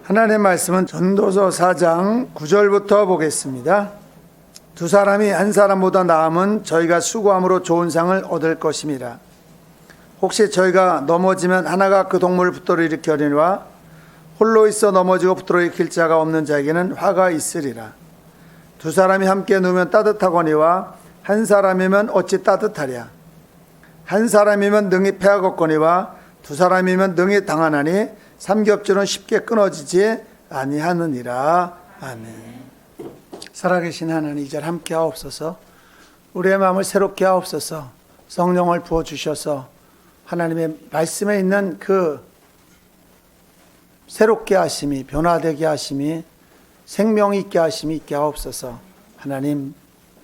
하나님의 말씀은 전도서 4장 9절부터 보겠습니다. 두 사람이 한 사람보다 나음은 저희가 수고함으로 좋은 상을 얻을 것임이라. 혹시 저희가 넘어지면 하나가 그 동물을 붙들어 일으켜리니와 홀로 있어 넘어지고 붙들어 일으킬 자가 없는 자에게는 화가 있으리라. 두 사람이 함께 누우면 따뜻하거니와 한 사람이면 어찌 따뜻하랴. 한 사람이면 능히 패하겠거니와 두 사람이면 능히 당하나니 삼겹줄은 쉽게 끊어지지 아니하느니라. 아멘. 살아계신 하나님, 이 자리에 함께 하옵소서. 우리의 마음을 새롭게 하옵소서. 성령을 부어주셔서 하나님의 말씀에 있는 그 새롭게 하심이, 변화되게 하심이, 생명 있게 하심이 있게 하옵소서. 하나님,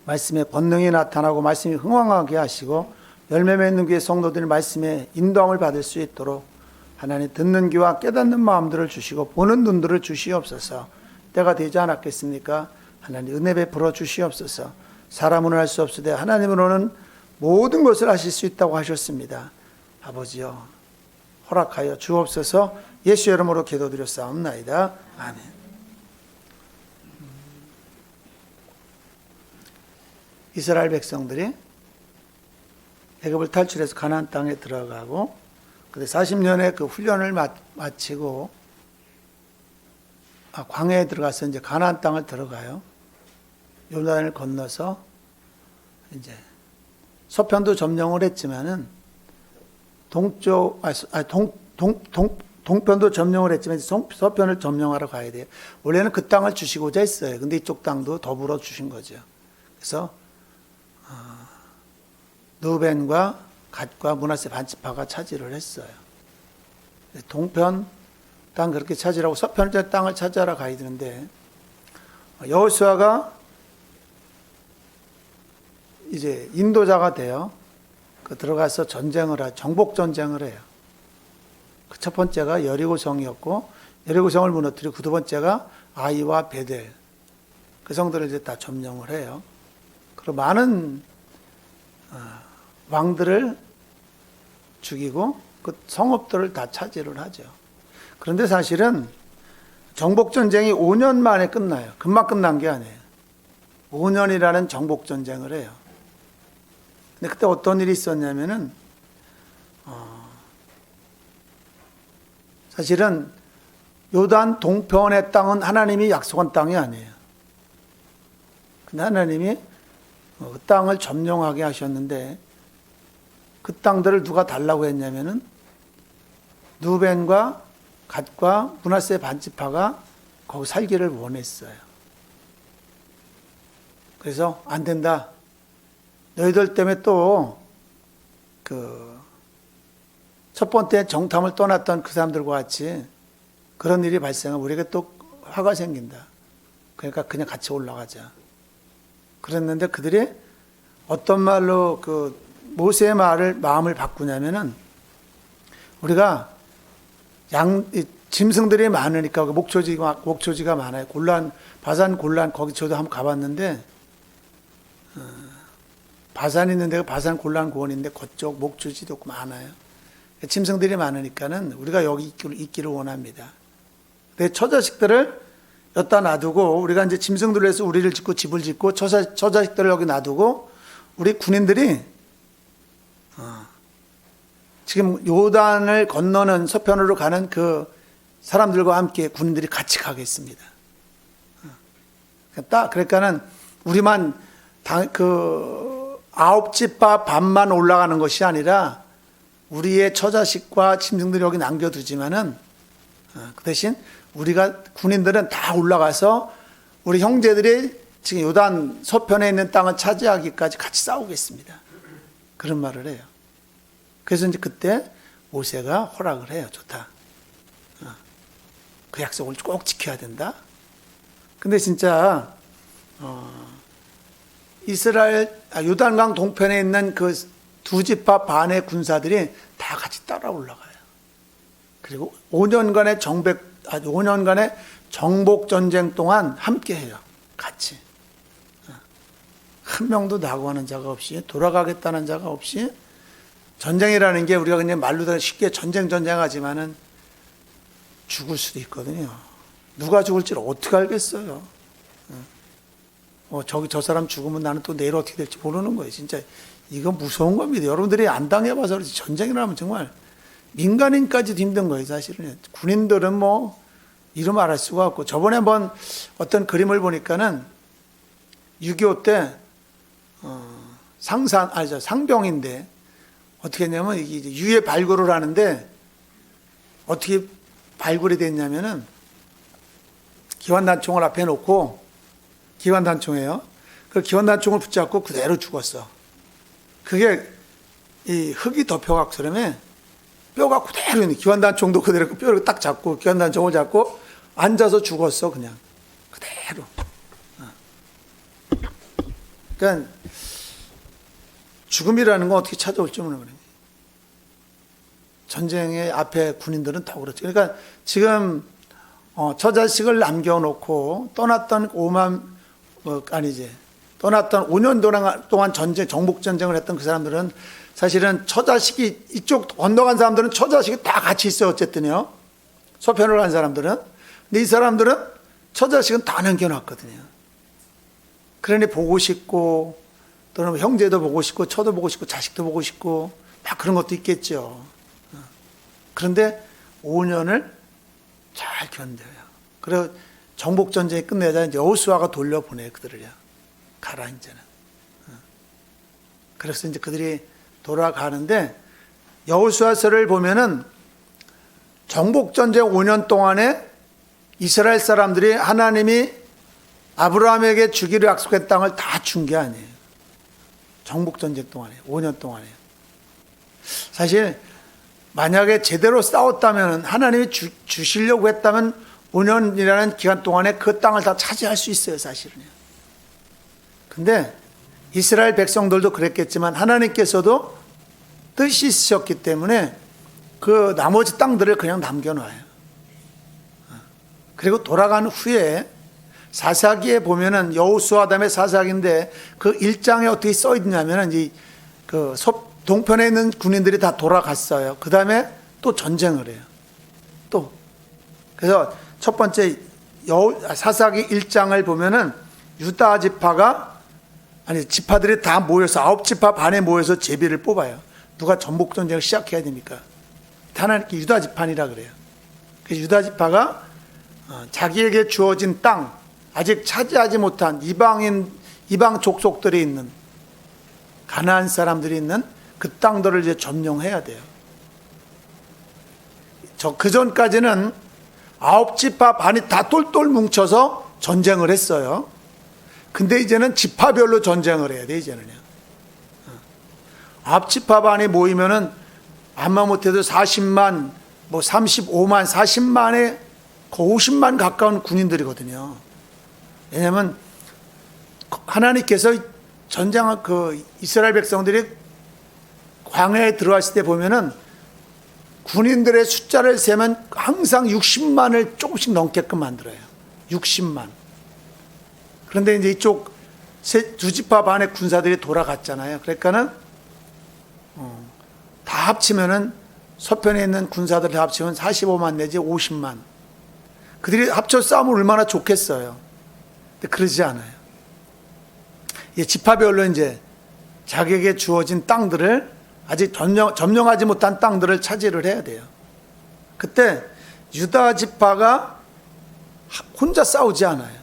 말씀의 권능이 나타나고 말씀이 흥왕하게 하시고 열매 맺는 귀의 성도들이 말씀의 인도함을 받을 수 있도록 하나님, 듣는 귀와 깨닫는 마음들을 주시고 보는 눈들을 주시옵소서. 때가 되지 않았겠습니까? 하나님, 은혜 베풀어 주시옵소서. 사람으로는 할 수 없으되 하나님으로는 모든 것을 하실 수 있다고 하셨습니다. 아버지여, 허락하여 주옵소서. 예수 이름으로 기도드렸사옵나이다. 아멘. 이스라엘 백성들이 애굽을 탈출해서 가나안 땅에 들어가고, 근데 40년의 그 훈련을 마치고 광야에 들어가서 이제 가나안 땅을 들어가요. 요단을 건너서 이제 서편도 점령을 했지만은 동편도 점령을 했지만 서편을 점령하러 가야 돼요. 원래는 그 땅을 주시고자 했어요. 근데 이쪽 땅도 더불어 주신 거죠. 그래서 르우벤과 갓과 므낫세 반지파가 차지를 했어요. 동편 땅 그렇게 차지하고 서편 땅을 차지하러 가야 되는데, 여호수아가 이제 인도자가 돼요. 들어가서 정복 전쟁을 해요. 그 첫 번째가 여리고성이었고, 여리고성을 무너뜨리고 그 두 번째가 아이와 베델, 그 성들을 이제 다 점령을 해요. 그리고 많은 왕들을 죽이고 그 성읍들을 다 차지를 하죠. 그런데 사실은 정복전쟁이 5년 만에 끝나요. 금방 끝난 게 아니에요. 5년이라는 정복전쟁을 해요. 근데 그때 어떤 일이 있었냐면은 사실은 요단 동편의 땅은 하나님이 약속한 땅이 아니에요. 근데 하나님이 그 땅을 점령하게 하셨는데, 그 땅들을 누가 달라고 했냐면은 르우벤과 갓과 므낫세 반지파가 거기 살기를 원했어요. 그래서 안 된다. 너희들 때문에 또 첫 번째 정탐을 떠났던 그 사람들과 같이 그런 일이 발생하면 우리에게 또 화가 생긴다. 그러니까 그냥 같이 올라가자. 그랬는데 그들이 어떤 말로 모세의 마음을 바꾸냐면은, 우리가 짐승들이 많으니까 목초지가 많아요. 바산 골란, 거기 저도 한번 가봤는데, 바산 있는 데가 바산 골란 고원인데 그쪽 목초지도 많아요. 짐승들이 많으니까는 우리가 여기 있기를 원합니다. 내 처자식들을 여기다 놔두고, 우리가 이제 짐승들을 해서 우리를 짓고 집을 짓고 처자식들을 여기 놔두고, 우리 군인들이 지금 요단을 건너는 서편으로 가는 그 사람들과 함께 군인들이 같이 가겠습니다. 그러니까는 우리만 9집밥 반만 올라가는 것이 아니라 우리의 처자식과 짐승들이 여기 남겨두지만은 그 대신 우리가 군인들은 다 올라가서 우리 형제들이 지금 요단 서편에 있는 땅을 차지하기까지 같이 싸우겠습니다. 그런 말을 해요. 그래서 이제 그때 모세가 허락을 해요. 좋다. 그 약속을 꼭 지켜야 된다. 근데 진짜 요단강 동편에 있는 그 두 지파 반의 군사들이 다 같이 따라 올라가요. 그리고 5년간의 정복 전쟁 동안 함께 해요. 같이. 한 명도 낙오하는 자가 없이, 돌아가겠다는 자가 없이. 전쟁이라는 게 우리가 그냥 말로 쉽게 전쟁하지만은 죽을 수도 있거든요. 누가 죽을지를 어떻게 알겠어요? 저 사람 죽으면 나는 또 내일 어떻게 될지 모르는 거예요. 진짜 이거 무서운 겁니다. 여러분들이 안 당해봐서 그렇지 전쟁이라면 정말 민간인까지도 힘든 거예요. 사실은 군인들은 뭐 이름 알 수가 없고, 저번에 한번 어떤 그림을 보니까는 6.25 때 상병인데 어떻게 했냐면 이게 유해 발굴을 하는데 어떻게 발굴이 됐냐면은 기관단총을 앞에 놓고, 기관단총이에요. 그 기관단총을 붙잡고 그대로 죽었어. 그게 이 흙이 덮여갖고 그러면 뼈가 그대로 있는, 기관단총도 그대로 뼈를 딱 잡고 기관단총을 잡고 앉아서 죽었어. 그냥 그대로. 그러니까 죽음이라는 건 어떻게 찾아올지 모르는 거예요. 전쟁의 앞에 군인들은 더 그렇죠. 그러니까 지금 처자식을 남겨놓고 떠났던 떠났던 5년 동안 정복전쟁을 했던 그 사람들은 사실은 처자식이, 이쪽 건너간 사람들은 처자식이 다 같이 있어요. 어쨌든요. 소편을 한 사람들은. 근데 이 사람들은 처자식은 다 남겨놨거든요. 그러니 보고 싶고, 또는 형제도 보고 싶고, 처도 보고 싶고, 자식도 보고 싶고, 막 그런 것도 있겠죠. 그런데 5년을 잘 견뎌요. 그래서 정복전쟁이 끝내자 여호수아가 돌려보내요. 그들을요. 가라, 이제는. 그래서 이제 그들이 돌아가는데, 여호수아서를 보면은 정복전쟁 5년 동안에 이스라엘 사람들이 하나님이 아브라함에게 주기로 약속했던 땅을 다 준 게 아니에요. 정복전쟁 동안에, 5년 동안에. 사실 만약에 제대로 싸웠다면, 하나님이 주시려고 했다면 5년이라는 기간 동안에 그 땅을 다 차지할 수 있어요. 사실은요. 근데 이스라엘 백성들도 그랬겠지만 하나님께서도 뜻이 있으셨기 때문에 그 나머지 땅들을 그냥 남겨놔요. 그리고 돌아간 후에 사사기에 보면은 여호수아 다음에 사사기인데 그 1장에 어떻게 써 있냐면은 그 동편에 있는 군인들이 다 돌아갔어요. 그 다음에 또 전쟁을 해요. 또. 그래서 첫 번째 사사기 1장을 보면은 유다 지파들이 다 모여서 9지파 반에 모여서 제비를 뽑아요. 누가 전복전쟁을 시작해야 되니까. 하나님께 유다 지파니라 그래요. 그래서 유다 지파가 자기에게 주어진 땅, 아직 차지하지 못한 이방 족속들이 있는, 가나안 사람들이 있는 그 땅들을 이제 점령해야 돼요. 그 전까지는 9지파 반이 다 똘똘 뭉쳐서 전쟁을 했어요. 근데 이제는 지파별로 전쟁을 해야 돼, 이제는요. 9지파 반이 모이면은 아마 못해도 40만, 35만, 40만에 거의 50만 가까운 군인들이거든요. 왜냐하면 하나님께서 이스라엘 백성들이 광야에 들어왔을 때 보면은 군인들의 숫자를 세면 항상 60만을 조금씩 넘게끔 만들어요. 60만. 그런데 이제 이쪽 두 지파 반의 군사들이 돌아갔잖아요. 그러니까는 다 합치면은 서편에 있는 군사들 다 합치면 45만 내지 50만. 그들이 합쳐 싸우면 얼마나 좋겠어요. 근데 그러지 않아요. 지파별로 이제 자기에게 주어진 땅들을, 아직 점령하지 못한 땅들을 차지를 해야 돼요. 그때 유다 지파가 혼자 싸우지 않아요.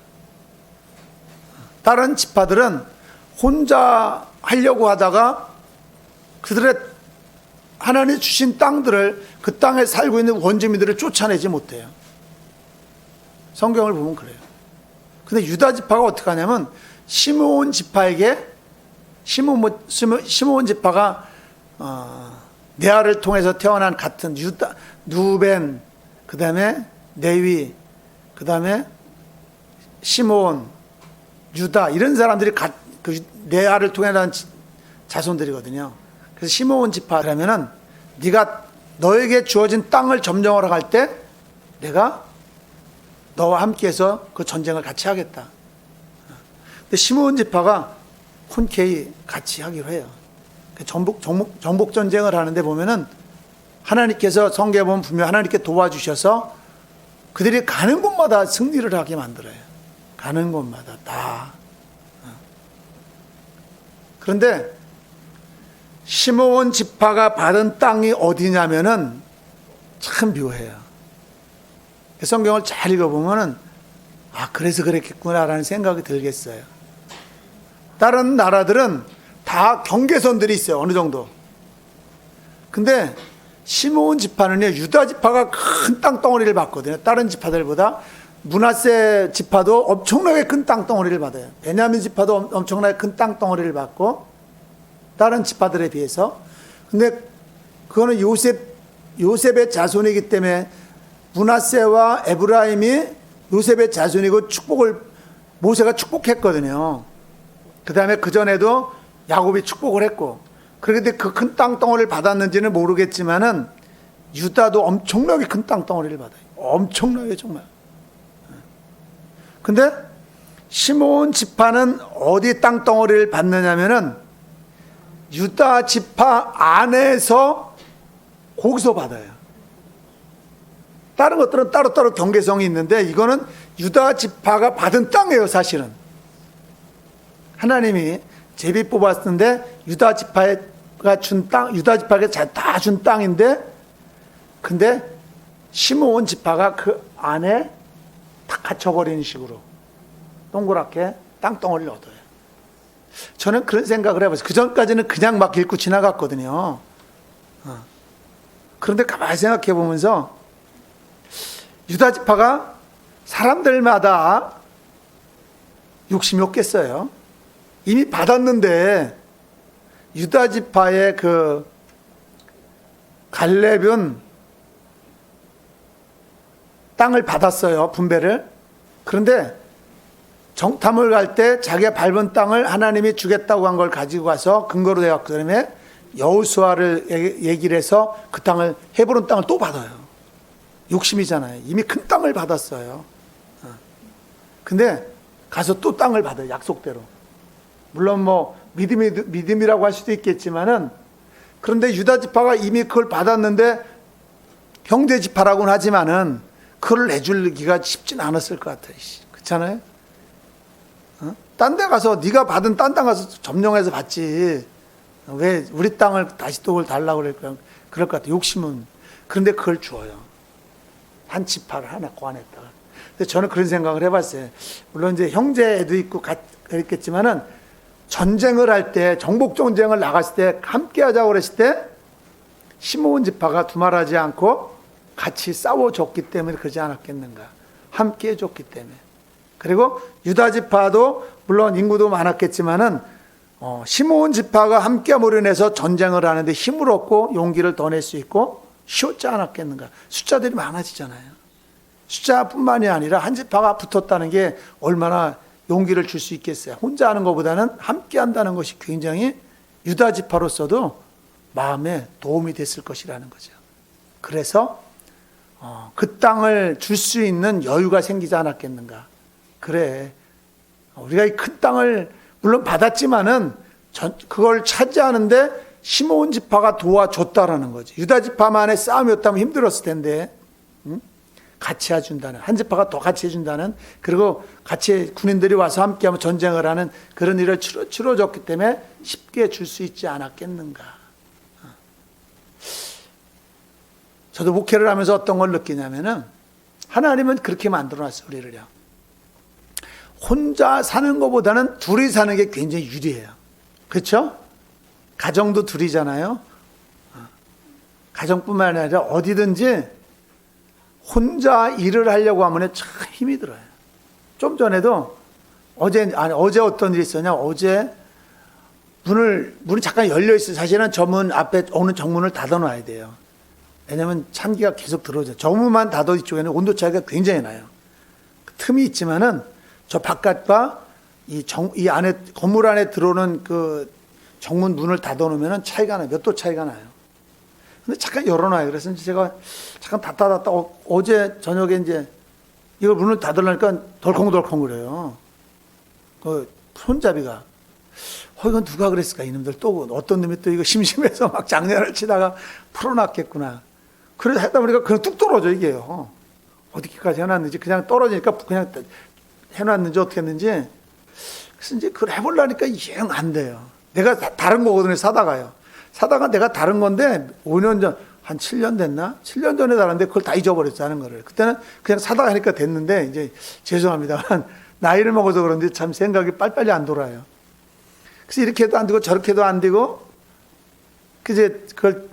다른 지파들은 혼자 하려고 하다가 그들의 하나님이 주신 땅들을, 그 땅에 살고 있는 원주민들을 쫓아내지 못해요. 성경을 보면 그래요. 근데 유다 지파가 어떻게 하냐면 시므온 지파에게, 시므온 지파가 레아를 통해서 태어난 같은 누벤, 그 다음에 레위, 그 다음에 시므온, 유다, 이런 사람들이 레아를 통해 난 자손들이거든요. 그래서 시므온 지파라면은 네가 너에게 주어진 땅을 점령하러 갈 때 내가 너와 함께해서 그 전쟁을 같이 하겠다. 근데 시므온 지파가 흔쾌히 같이 하기로 해요. 정복 전쟁을 하는데 보면은 하나님께서 성경에 보면 분명 하나님께 도와주셔서 그들이 가는 곳마다 승리를 하게 만들어요. 가는 곳마다 다. 그런데 시므온 지파가 받은 땅이 어디냐면은 참 묘해요. 성경을 잘 읽어보면은 그래서 그랬겠구나라는 생각이 들겠어요. 다른 나라들은 다 경계선들이 있어요. 어느 정도. 근데 시므온 지파는요, 유다 지파가 큰 땅덩어리를 받거든요. 다른 지파들보다. 므낫세 지파도 엄청나게 큰 땅덩어리를 받아요. 베냐민 지파도 엄청나게 큰 땅덩어리를 받고, 다른 지파들에 비해서. 근데 그거는 요셉의 자손이기 때문에 므낫세와 에브라임이 요셉의 자손이고 모세가 축복했거든요. 그 다음에 그전에도 야곱이 축복을 했고, 그런데 그 큰 땅덩어리를 받았는지는 모르겠지만은 유다도 엄청나게 큰 땅덩어리를 받아요. 엄청나게 정말. 근데 시므온 지파는 어디 땅덩어리를 받느냐면은 유다 지파 안에서 거기서 받아요. 다른 것들은 따로따로 경계성이 있는데 이거는 유다 지파가 받은 땅이에요, 사실은. 하나님이 제비 뽑았는데 유다 지파가 준 땅, 유다 지파에게 다 준 땅인데, 근데 시므온 지파가 그 안에 다 갇혀버리는 식으로 동그랗게 땅덩어리를 얻어요. 저는 그런 생각을 해봤어요. 그 전까지는 그냥 막 읽고 지나갔거든요. 그런데 가만히 생각해 보면서 유다 지파가 사람들마다 욕심이 없겠어요. 이미 받았는데 유다 지파의 그 갈렙은 땅을 받았어요. 분배를. 그런데 정탐을 갈 때 자기가 밟은 땅을 하나님이 주겠다고 한 걸 가지고 가서 근거로 되었기 때문에 여호수아를 얘기를 해서 그 땅을, 헤브론 땅을 또 받아요. 욕심이잖아요. 이미 큰 땅을 받았어요. 근데 가서 또 땅을 받아요. 약속대로. 물론 뭐 믿음이라고 할 수도 있겠지만은, 그런데 유다 지파가 이미 그걸 받았는데 형제 지파라고는 하지만은 그걸 내주기가 쉽진 않았을 것 같아요. 그렇잖아요? 딴 데 가서 네가 받은 딴 땅 가서 점령해서 받지, 왜 우리 땅을 다시 또 달라고 그럴 것 같아요. 욕심은. 그런데 그걸 주어요. 한 지파를 하나 고안했다가. 근데 저는 그런 생각을 해봤어요. 물론 이제 형제도 있고 그랬겠지만은 전쟁을 할 때, 정복 전쟁을 나갔을 때 함께 하자고 그랬을 때 시므온 지파가 두말하지 않고 같이 싸워줬기 때문에 그러지 않았겠는가. 함께 해줬기 때문에. 그리고 유다 지파도 물론 인구도 많았겠지만은 시므온 지파가 함께함으로 인해서 전쟁을 하는데 힘을 얻고 용기를 더 낼 수 있고 쉬웠지 않았겠는가. 숫자들이 많아지잖아요. 숫자뿐만이 아니라 한 지파가 붙었다는 게 얼마나 용기를 줄 수 있겠어요. 혼자 하는 것보다는 함께 한다는 것이 굉장히 유다 지파로서도 마음에 도움이 됐을 것이라는 거죠. 그래서 그 땅을 줄 수 있는 여유가 생기지 않았겠는가. 그래, 우리가 이 큰 땅을 물론 받았지만은 그걸 차지하는데 시므온 지파가 도와줬다라는 거죠. 유다 지파만의 싸움이었다면 힘들었을 텐데, 같이 해준다는, 한 지파가 더 같이 해준다는, 그리고 같이 군인들이 와서 함께하면 전쟁을 하는 그런 일을 치러줬기 때문에 쉽게 줄 수 있지 않았겠는가. 저도 목회를 하면서 어떤 걸 느끼냐면은, 하나님은 그렇게 만들어놨어요, 우리를요. 혼자 사는 것보다는 둘이 사는 게 굉장히 유리해요. 그렇죠? 가정도 둘이잖아요. 가정뿐만 아니라 어디든지 혼자 일을 하려고 하면 참 힘이 들어요. 좀 전에도 어제 어떤 일이 있었냐? 어제 문이 잠깐 열려 있어요. 사실은 저 문 앞에 오는 정문을 닫아놔야 돼요. 왜냐하면 참기가 계속 들어오죠. 정문만 닫아 이쪽에는 온도 차이가 굉장히 나요. 틈이 있지만은 저 바깥과 이 안에, 건물 안에 들어오는 그 정문 문을 닫아놓으면 차이가 나요. 몇 도 차이가 나요. 근데 잠깐 열어놔요. 그래서 제가 잠깐 닫다 어제 저녁에 이제 이걸 문을 닫으려니까 덜컹덜컹 그래요. 그 손잡이가. 이건 누가 그랬을까? 이놈들 또 어떤 놈이 또 이거 심심해서 막 장난을 치다가 풀어놨겠구나. 그래서 하다 보니까 그냥 뚝 떨어져, 이게요. 어디까지 해놨는지, 그냥 떨어지니까 그냥 해놨는지 어떻게 했는지. 그래서 이제 그걸 해보려니까 영 안 돼요. 내가 다른 거거든요. 사다가 내가 다른 건데 5년 전, 한 7년 됐나? 7년 전에 달았는데 그걸 다 잊어버렸어, 하는 거를. 그때는 그냥 사다가 하니까 됐는데, 이제 죄송합니다만 나이를 먹어서 그런지 참 생각이 빨리빨리 안 돌아요. 그래서 이렇게 해도 안 되고 저렇게 해도 안 되고, 이제 그걸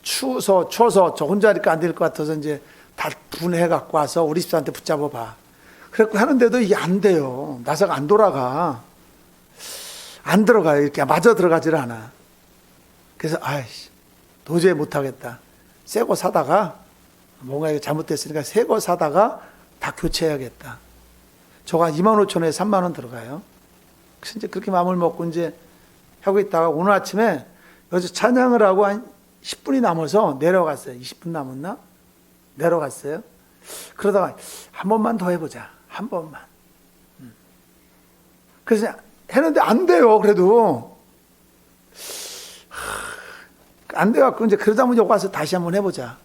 추워서 저 혼자 하니까 안 될 것 같아서 이제 다 분해해 갖고 와서 우리 집사한테 붙잡아 봐. 그래갖고 하는데도 이게 안 돼요. 나사가 안 돌아가. 안 들어가요. 이렇게 마저 들어가질 않아. 그래서 아이씨, 도저히 못하겠다. 새 거 사다가 뭔가 이거 잘못됐으니까 새 거 사다가 다 교체해야겠다. 저가 25,000원에 3만 원 들어가요. 그래서 이제 그렇게 마음을 먹고 이제 하고 있다가 오늘 아침에 여기서 찬양을 하고 한 10분이 남아서 내려갔어요. 20분 남았나? 내려갔어요. 그러다가 한 번만 더 해보자. 한 번만. 그래서 했는데 안 돼요. 그래도 안 돼갖고 이제 그러다 보니 여기 와서 다시 한번 해보자.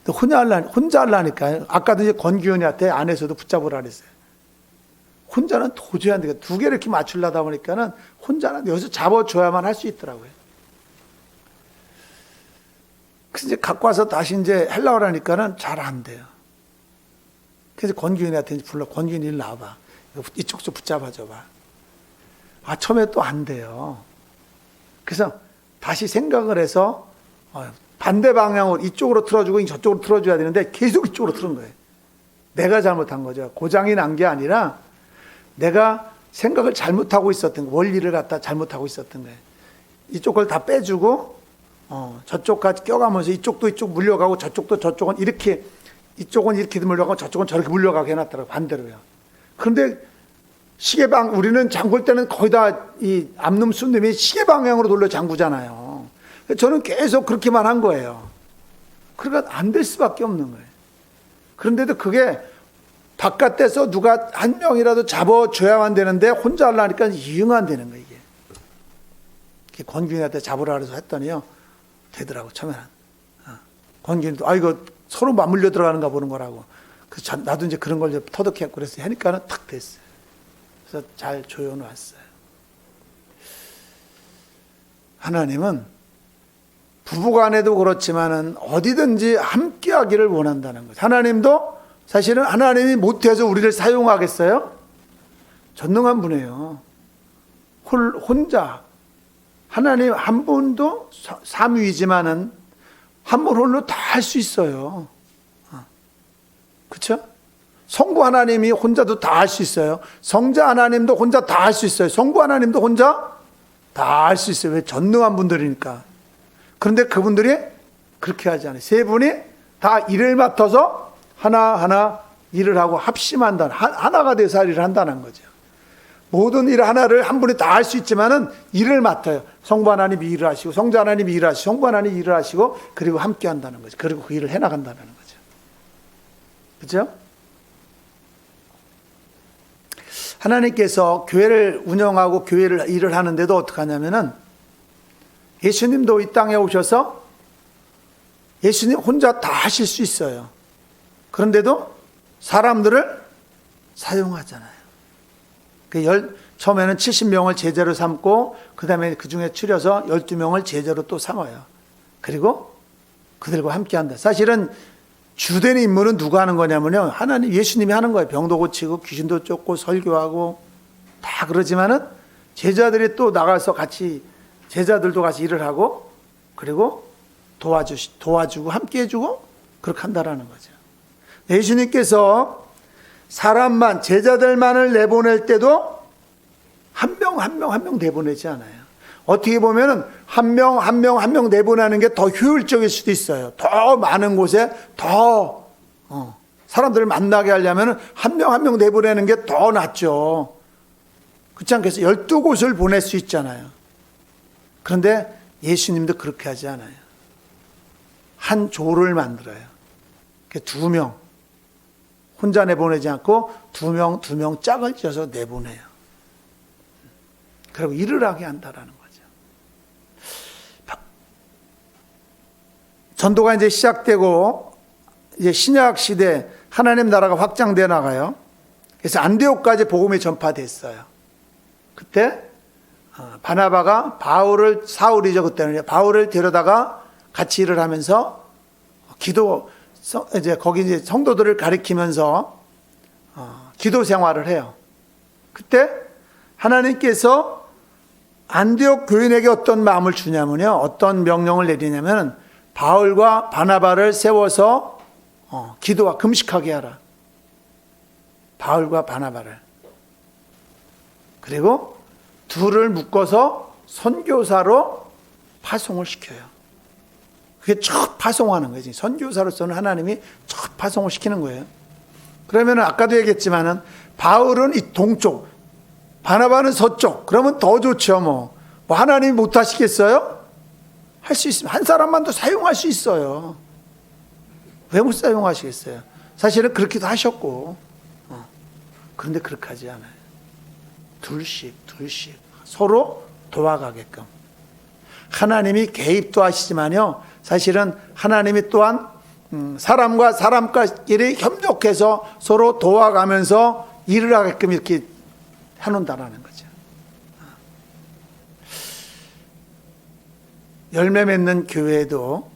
혼자 하려니까요. 아까도 이제 권규현이한테 안에서도 붙잡으라 그랬어요. 혼자는 도저히 안 되겠다. 두 개를 이렇게 맞추려다 보니까는 혼자는 여기서 잡아줘야만 할 수 있더라고요. 그래서 이제 갖고 와서 다시 이제 하려고 하니까는 잘 안 돼요. 그래서 권규현이한테 불러, 권규현이 일 나와봐. 이쪽 좀 붙잡아줘봐. 아, 처음에 또 안 돼요. 그래서 다시 생각을 해서 반대 방향으로 이쪽으로 틀어주고 저쪽으로 틀어줘야 되는데 계속 이쪽으로 틀은 거예요. 내가 잘못한 거죠. 고장이 난 게 아니라 내가 생각을 잘못하고 있었던 거예요. 원리를 갖다 잘못하고 있었던 거예요. 이쪽 걸 다 빼주고 저쪽까지 껴가면서 이쪽도 이쪽 물려가고 저쪽은 이렇게, 이쪽은 이렇게 물려가고 저쪽은 저렇게 물려가게 해놨더라고요. 반대로요. 그런데 우리는 잠글 때는 거의 다 이 앞놈 순놈이 시계 방향으로 돌려 잠그잖아요. 저는 계속 그렇게만 한 거예요. 그러니까 안 될 수밖에 없는 거예요. 그런데도 그게 바깥에서 누가 한 명이라도 잡아줘야만 되는데 혼자 하려니까 이응 안 되는 거예요, 이게. 권균이한테 잡으라 그래서 했더니요, 되더라고, 처음에는. 권균이도, 이거 서로 맞물려 들어가는가 보는 거라고. 그래서 나도 이제 그런 걸 터득했고 그래서 하니까는 탁 됐어요. 그래서 잘 조여놓았어요. 하나님은 부부간에도 그렇지만은 어디든지 함께 하기를 원한다는 거죠. 하나님도 사실은 하나님이 못해서 우리를 사용하겠어요? 전능한 분이에요. 혼자. 하나님 한 분도 삼위이지만은 한 분 홀로 다 할 수 있어요. 그렇죠? 성부 하나님이 혼자도 다 할 수 있어요. 성자 하나님도 혼자 다 할 수 있어요. 성부 하나님도 혼자 다 할 수 있어요. 왜? 전능한 분들이니까. 그런데 그분들이 그렇게 하지 않아요. 세 분이 다 일을 맡아서 하나하나 일을 하고 합심한다. 하나가 돼서 일을 한다는 거죠. 모든 일 하나를 한 분이 다 할 수 있지만은 일을 맡아요. 성부 하나님이 일을 하시고, 성자 하나님이 일을 하시고, 성부 하나님이 일을 하시고, 그리고 함께 한다는 거죠. 그리고 그 일을 해나간다는 거죠. 그죠? 하나님께서 교회를 운영하고 교회를 일을 하는데도 어떻게 하냐면은 예수님도 이 땅에 오셔서 예수님 혼자 다 하실 수 있어요. 그런데도 사람들을 사용하잖아요. 처음에는 70명을 제자로 삼고 그 다음에 그 중에 추려서 12명을 제자로 또 삼아요. 그리고 그들과 함께 한다. 사실은 주된 임무는 누가 하는 거냐면요, 하나님, 예수님이 하는 거예요. 병도 고치고 귀신도 쫓고 설교하고 다 그러지만은 제자들이 또 나가서 같이, 제자들도 같이 일을 하고 그리고 도와주고 함께 해주고 그렇게 한다라는 거죠. 예수님께서 사람만, 제자들만을 내보낼 때도 한 명 내보내지 않아요. 어떻게 보면은 한 명 내보내는 게 더 효율적일 수도 있어요. 더 많은 곳에 더 사람들을 만나게 하려면 한 명 내보내는 게 더 낫죠. 그렇지 않겠어요? 12곳을 보낼 수 있잖아요. 그런데 예수님도 그렇게 하지 않아요. 한 조를 만들어요. 2명. 혼자 내보내지 않고 2명 짝을 지어서 내보내요. 그리고 일을 하게 한다라는 거죠. 전도가 이제 시작되고 이제 신약 시대 하나님 나라가 확장돼 나가요. 그래서 안디옥까지 복음이 전파됐어요. 그때 바나바가 사울이죠 그때는, 바울을 데려다가 같이 일을 하면서 이제 거기 이제 성도들을 가리키면서 기도 생활을 해요. 그때 하나님께서 안디옥 교인에게 어떤 마음을 주냐면요, 어떤 명령을 내리냐면 바울과 바나바를 세워서 기도와 금식하게 하라. 바울과 바나바를. 그리고 둘을 묶어서 선교사로 파송을 시켜요. 그게 첫 파송하는 거지. 선교사로서는 하나님이 첫 파송을 시키는 거예요. 그러면 아까도 얘기했지만은 바울은 이 동쪽, 바나바는 서쪽. 그러면 더 좋죠, 뭐 하나님이 못 하시겠어요? 할 수 있으면 한 사람만 더 사용할 수 있어요. 왜 못 사용하시겠어요? 사실은 그렇게도 하셨고, 그런데 그렇게 하지 않아요. 둘씩 서로 도와가게끔. 하나님이 개입도 하시지만요, 사실은 하나님이 또한 사람과 사람끼리 협력해서 서로 도와가면서 일을 하게끔 이렇게 해놓는다는 거죠. 열매 맺는 교회도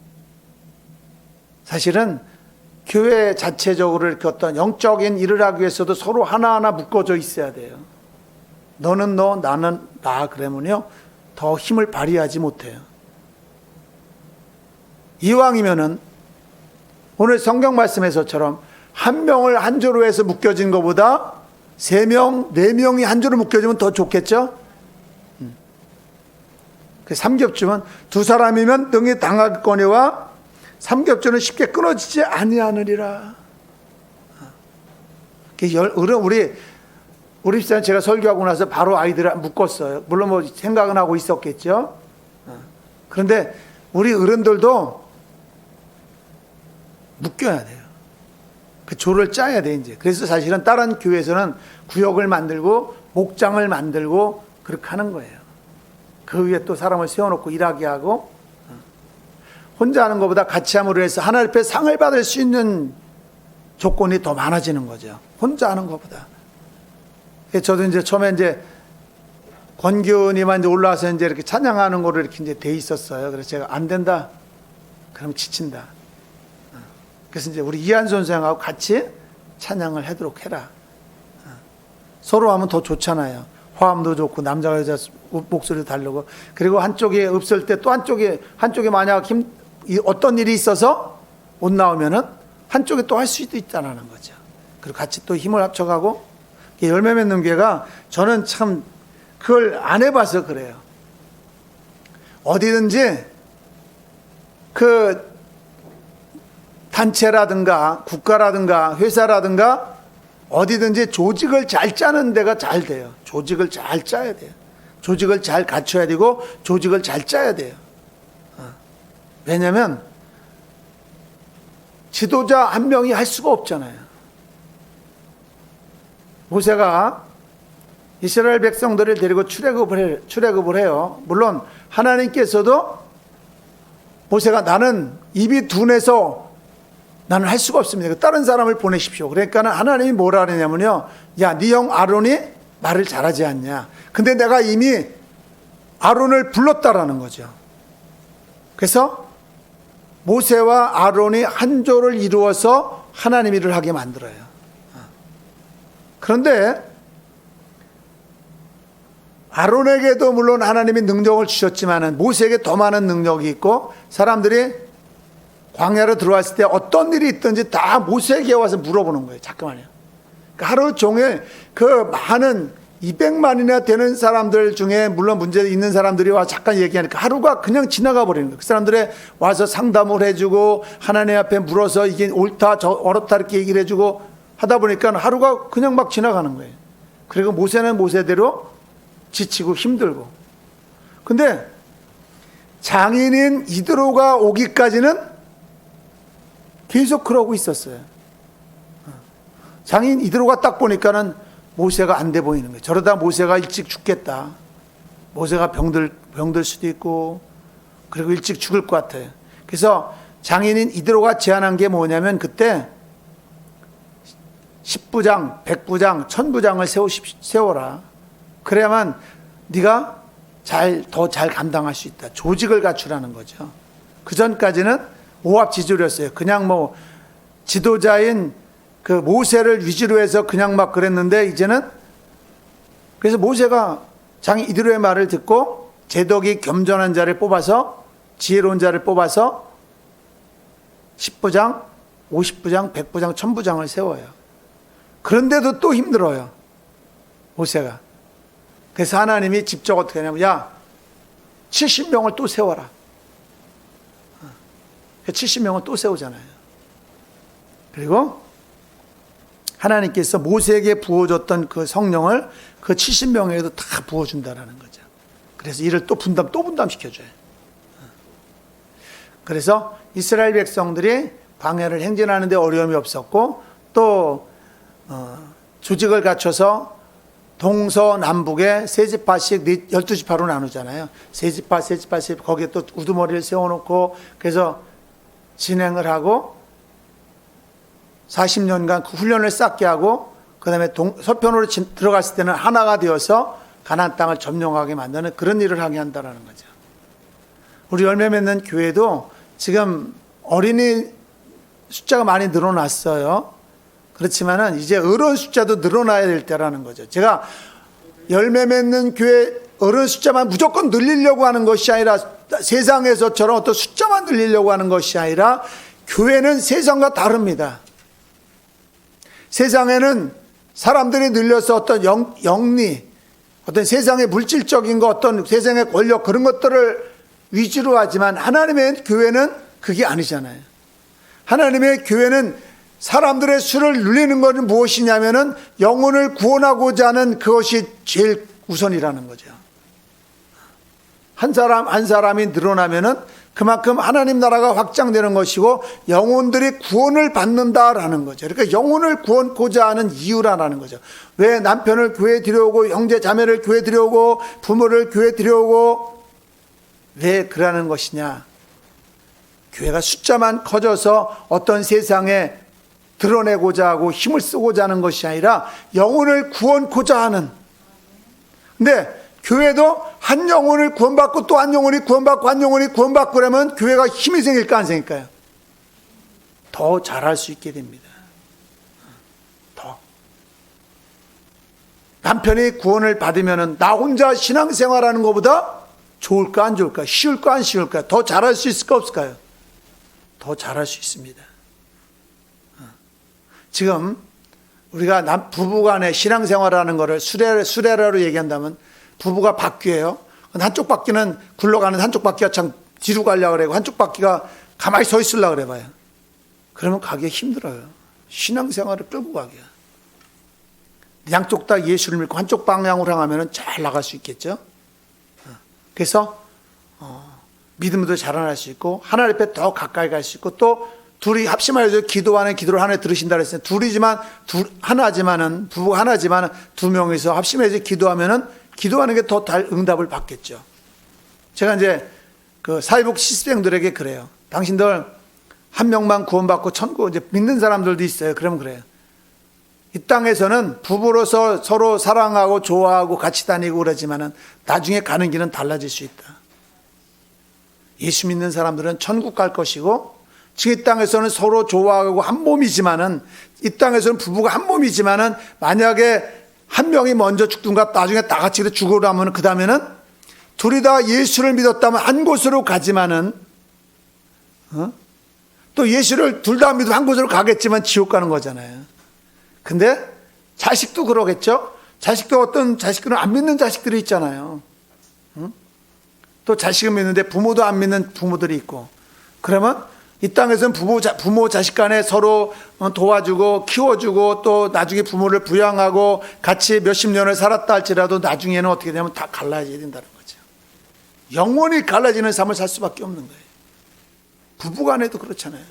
사실은 교회 자체적으로 이렇게 어떤 영적인 일을 하기 위해서도 서로 하나하나 묶어져 있어야 돼요. 너는 너, 나는 나, 그러면요 더 힘을 발휘하지 못해요. 이왕이면은 오늘 성경 말씀에서처럼 한 명을 한 조로 해서 묶여진 것보다 3명, 4명이 한 조로 묶여지면 더 좋겠죠? 그 삼겹주면 두 사람이면 등에 당하거니와 삼겹주는 쉽게 끊어지지 아니하느니라. 우리 집사는 제가 설교하고 나서 바로 아이들을 묶었어요. 물론 뭐 생각은 하고 있었겠죠. 그런데 우리 어른들도 묶여야 돼요. 그 조를 짜야 돼 이제. 그래서 사실은 다른 교회에서는 구역을 만들고 목장을 만들고 그렇게 하는 거예요. 그 위에 또 사람을 세워놓고 일하게 하고, 혼자 하는 것보다 같이 함으로 해서 하나님 앞에 상을 받을 수 있는 조건이 더 많아지는 거죠. 혼자 하는 것보다. 저도 이제 처음에 이제 권규님만 이제 올라와서 이제 이렇게 찬양하는 거로 이렇게 이제 돼 있었어요. 그래서 제가 안 된다. 그럼 지친다. 그래서 이제 우리 이한선 선생하고 같이 찬양을 하도록 해라. 서로 하면 더 좋잖아요. 화음도 좋고 남자가 여자 목소리도 다르고, 그리고 한쪽이 없을 때 또 한쪽에 만약 어떤 일이 있어서 못 나오면은 한쪽에 또 할 수도 있다는 거죠. 그리고 같이 또 힘을 합쳐가고, 열매 맺는 교회가 저는 참 그걸 안 해봐서 그래요. 어디든지 그 단체라든가 국가라든가 회사라든가 어디든지 조직을 잘 짜는 데가 잘 돼요. 조직을 잘 짜야 돼요. 조직을 잘 갖춰야 되고 조직을 잘 짜야 돼요. 왜냐하면 지도자 한 명이 할 수가 없잖아요. 모세가 이스라엘 백성들을 데리고 출애굽을 해요. 물론 하나님께서도 모세가 나는 입이 둔해서 나는 할 수가 없습니다. 다른 사람을 보내십시오. 그러니까 하나님이 뭐라 그러냐면요, 야, 네 형 아론이 말을 잘하지 않냐. 근데 내가 이미 아론을 불렀다라는 거죠. 그래서 모세와 아론이 한 조를 이루어서 하나님 일을 하게 만들어요. 그런데 아론에게도 물론 하나님이 능력을 주셨지만 모세에게 더 많은 능력이 있고, 사람들이 광야로 들어왔을 때 어떤 일이 있든지 다 모세에게 와서 물어보는 거예요. 잠깐만요. 그러니까 하루 종일 그 많은 200만이나 되는 사람들 중에 물론 문제 있는 사람들이 와 잠깐 얘기하니까 하루가 그냥 지나가 버리는 거예요. 그 사람들이 와서 상담을 해주고 하나님 앞에 물어서 이게 옳다 어렵다 이렇게 얘기를 해주고 하다 보니까 하루가 그냥 막 지나가는 거예요. 그리고 모세는 모세대로 지치고 힘들고. 근데 장인인 이드로가 오기까지는 계속 그러고 있었어요. 장인 이드로가 딱 보니까는 모세가 안 돼 보이는 거예요. 저러다 모세가 일찍 죽겠다. 모세가 병들 수도 있고, 그리고 일찍 죽을 것 같아요. 그래서 장인인 이드로가 제안한 게 뭐냐면 그때 10부장, 100부장, 1000부장을 세워라. 그래야만 네가 더 잘 감당할 수 있다. 조직을 갖추라는 거죠. 그 전까지는 오합지졸이었어요. 그냥 뭐 지도자인 그 모세를 위주로 해서 그냥 막 그랬는데 이제는 그래서 모세가 장인 이드로의 말을 듣고 제독이 겸손한 자를 뽑아서 지혜로운 자를 뽑아서 10부장, 50부장, 100부장, 1000부장을 세워요. 그런데도 또 힘들어요. 모세가. 그래서 하나님이 직접 어떻게 하냐면 야 70명을 또 세워라. 70명을 또 세우잖아요. 그리고 하나님께서 모세에게 부어줬던 그 성령을 그 70명에게도 다 부어준다라는 거죠. 그래서 이를 또 분담시켜줘요. 그래서 이스라엘 백성들이 광야를 행진하는 데 어려움이 없었고 또 조직을 갖춰서 동서남북에 세 지파씩 12지파로 나누잖아요. 세 지파 거기에 또 우두머리를 세워놓고 그래서 진행을 하고 40년간 그 훈련을 쌓게 하고 그 다음에 서편으로 들어갔을 때는 하나가 되어서 가나안 땅을 점령하게 만드는 그런 일을 하게 한다는 거죠. 우리 열매 맺는 교회도 지금 어린이 숫자가 많이 늘어났어요. 그렇지만은 이제 어른 숫자도 늘어나야 될 때라는 거죠. 제가 열매 맺는 교회 어른 숫자만 무조건 늘리려고 하는 것이 아니라 세상에서처럼 어떤 숫자만 늘리려고 하는 것이 아니라 교회는 세상과 다릅니다. 세상에는 사람들이 늘려서 어떤 영리, 어떤 세상의 물질적인 것, 어떤 세상의 권력 그런 것들을 위주로 하지만 하나님의 교회는 그게 아니잖아요. 하나님의 교회는 사람들의 수를 늘리는 것은 무엇이냐면은 영혼을 구원하고자 하는 그것이 제일 우선이라는 거죠. 한 사람이 늘어나면은 그만큼 하나님 나라가 확장되는 것이고 영혼들이 구원을 받는다라는 거죠. 그러니까 영혼을 구원하고자 하는 이유라는 거죠. 왜 남편을 교회에 들여오고 형제 자매를 교회에 들여오고 부모를 교회에 들여오고 왜 그러는 것이냐. 교회가 숫자만 커져서 어떤 세상에 드러내고자 하고 힘을 쓰고자 하는 것이 아니라 영혼을 구원하고자 하는. 근데 교회도 한 영혼을 구원받고 또 한 영혼이 구원받고 한 영혼이 구원받고 그러면 교회가 힘이 생길까 안 생길까요? 더 잘할 수 있게 됩니다. 더. 남편이 구원을 받으면 나 혼자 신앙생활하는 것보다 좋을까 안 좋을까? 쉬울까 안 쉬울까? 더 잘할 수 있을까 없을까요? 더 잘할 수 있습니다. 지금 우리가 부부간의 신앙생활하는 것을 수레라로 얘기한다면 부부가 바퀴예요. 한쪽 바퀴는 굴러가는 한쪽 바퀴가 참 뒤로 가려고 그래고 한쪽 바퀴가 가만히 서 있으려고 그래 봐요. 그러면 가기가 힘들어요. 신앙생활을 끌고 가기가. 양쪽 다 예수를 믿고 한쪽 방향으로 향하면 잘 나갈 수 있겠죠. 그래서 믿음도 자라날 수 있고 하나님 앞에 더 가까이 갈 수 있고 또 둘이 합심하여서 기도하는 기도를 하나님 들으신다 그랬어요. 하나지만은 부부가 하나지만은 두 명이서 합심해서 기도하면은 기도하는 게 더 응답을 받겠죠. 제가 이제 그 사회복 시스템들에게 그래요. 당신들 한 명만 구원받고 천국 이제 믿는 사람들도 있어요. 그러면 그래요. 이 땅에서는 부부로서 서로 사랑하고 좋아하고 같이 다니고 그러지만은 나중에 가는 길은 달라질 수 있다. 예수 믿는 사람들은 천국 갈 것이고 지금 이 땅에서는 서로 좋아하고 한 몸이지만은 이 땅에서는 부부가 한 몸이지만은 만약에 한 명이 먼저 죽든가 나중에 다 같이 죽으라면 그 다음에는 둘이 다 예수를 믿었다면 한 곳으로 가지만은 또 예수를 둘 다 믿으면 한 곳으로 가겠지만 지옥 가는 거잖아요. 근데 자식도 그러겠죠. 자식도 어떤 자식들은 안 믿는 자식들이 있잖아요. 또 자식은 믿는데 부모도 안 믿는 부모들이 있고 그러면 이 땅에서는 부모 자식 간에 서로 도와주고 키워주고 또 나중에 부모를 부양하고 같이 몇십 년을 살았다 할지라도 나중에는 어떻게 되면 다 갈라져야 된다는 거죠. 영원히 갈라지는 삶을 살 수밖에 없는 거예요. 부부간에도 그렇잖아요.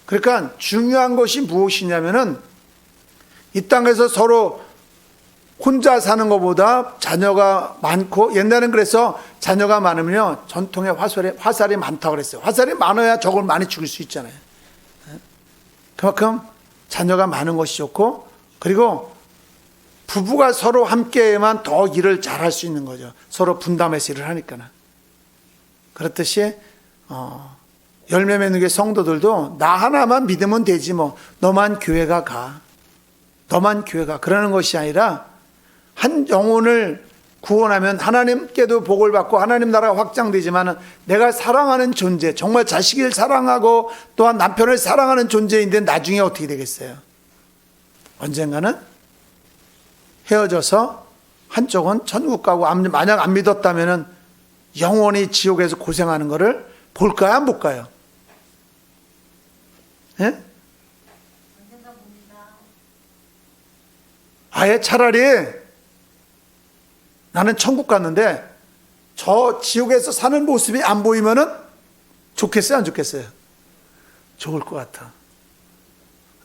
그러니까 중요한 것이 무엇이냐면은 이 땅에서 서로 혼자 사는 것보다 자녀가 많고, 옛날엔 그래서 자녀가 많으면요 전통에 화살이 많다고 그랬어요. 화살이 많아야 적을 많이 죽일 수 있잖아요. 그만큼 자녀가 많은 것이 좋고, 그리고 부부가 서로 함께해야만 더 일을 잘할 수 있는 거죠. 서로 분담해서 일을 하니까. 그렇듯이 열매 맺는 게 성도들도 나 하나만 믿으면 되지 뭐, 너만 교회가 가, 너만 교회가, 그러는 것이 아니라 한 영혼을 구원하면 하나님께도 복을 받고 하나님 나라가 확장되지만, 내가 사랑하는 존재, 정말 자식을 사랑하고 또한 남편을 사랑하는 존재인데 나중에 어떻게 되겠어요? 언젠가는 헤어져서 한쪽은 천국 가고, 만약 안 믿었다면 영원히 지옥에서 고생하는 것을 볼까요, 안 볼까요? 예? 아예 차라리 나는 천국 갔는데 저 지옥에서 사는 모습이 안 보이면은 좋겠어요, 안 좋겠어요? 좋을 것 같아.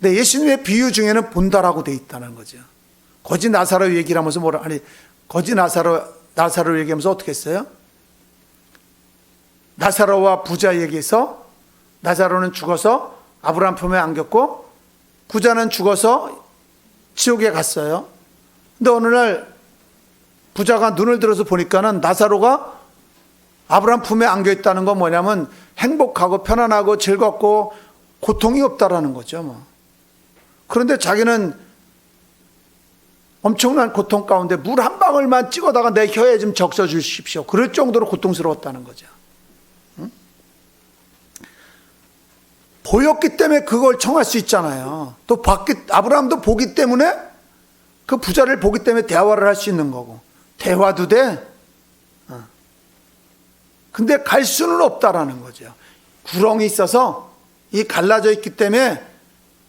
근데 예수님의 비유 중에는 본다라고 돼 있다는 거죠. 거지 나사로 얘기를 하면서 거지 나사로 얘기하면서 어떻게 했어요? 나사로와 부자 얘기해서, 나사로는 죽어서 아브라함 품에 안겼고 부자는 죽어서 지옥에 갔어요. 근데 어느 날 부자가 눈을 들어서 보니까는 나사로가 아브라함 품에 안겨 있다는 건 뭐냐면 행복하고 편안하고 즐겁고 고통이 없다라는 거죠, 뭐. 그런데 자기는 엄청난 고통 가운데 물 한 방울만 찍어다가 내 혀에 좀 적셔 주십시오, 그럴 정도로 고통스러웠다는 거죠. 응? 보였기 때문에 그걸 청할 수 있잖아요. 또 아브라함도 보기 때문에, 그 부자를 보기 때문에 대화를 할 수 있는 거고, 대화도 돼. 근데 갈 수는 없다라는 거죠. 구렁이 있어서 이 갈라져 있기 때문에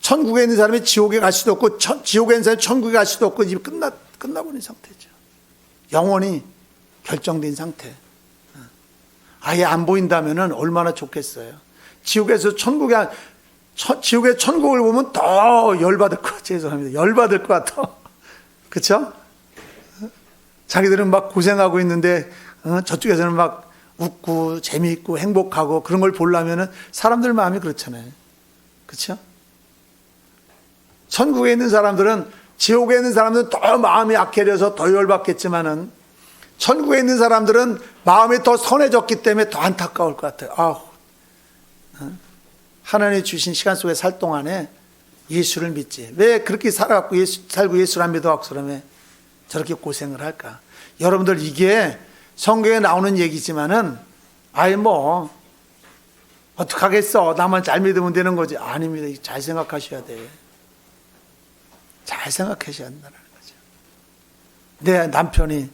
천국에 있는 사람이 지옥에 갈 수도 없고, 지옥에 있는 사람이 천국에 갈 수도 없고, 이제 끝나버린 상태죠. 영원히 결정된 상태. 아예 안 보인다면 얼마나 좋겠어요. 지옥에서 천국에 천국을 보면 더 열받을 것 같아요. 죄송합니다. 열받을 것 같아. 그렇죠? 자기들은 막 고생하고 있는데 저쪽에서는 막 웃고 재미있고 행복하고 그런 걸 보려면 사람들 마음이 그렇잖아요. 그렇죠? 천국에 있는 사람들은, 지옥에 있는 사람들은 더 마음이 악해져서 더 열받겠지만은, 천국에 있는 사람들은 마음이 더 선해졌기 때문에 더 안타까울 것 같아요. 하나님이 주신 시간 속에 살 동안에 예수를 믿지, 왜 그렇게 살고 예수를 안 믿어갖고 그러면 저렇게 고생을 할까? 여러분들, 이게 성경에 나오는 얘기지만은 아예 뭐 어떡하겠어, 나만 잘 믿으면 되는 거지. 아닙니다. 잘 생각하셔야 돼. 잘 생각하셔야 한다는 거죠. 내 남편이